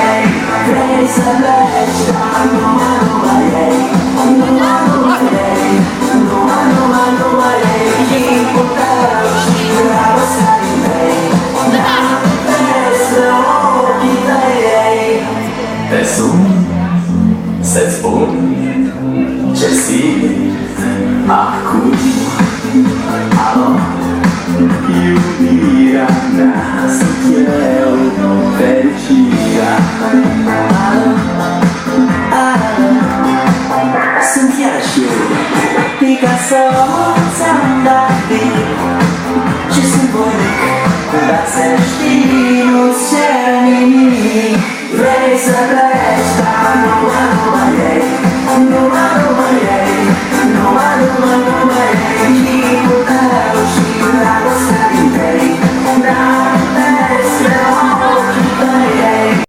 ei, vrei să pleci, dar numai ei, numai ei, numai ei, timpul tău și dragostea din tăi, vezi pe ochii tăi. Te sun să-ți spun ce simt acum. Alo, iubirea mea, sunt eu, fericirea. Alo, sunt iarăși eu, Picasso, ți-am dat vin și sunt voinic, dar să știi, nu-ți cer nimic. Vrei să pleci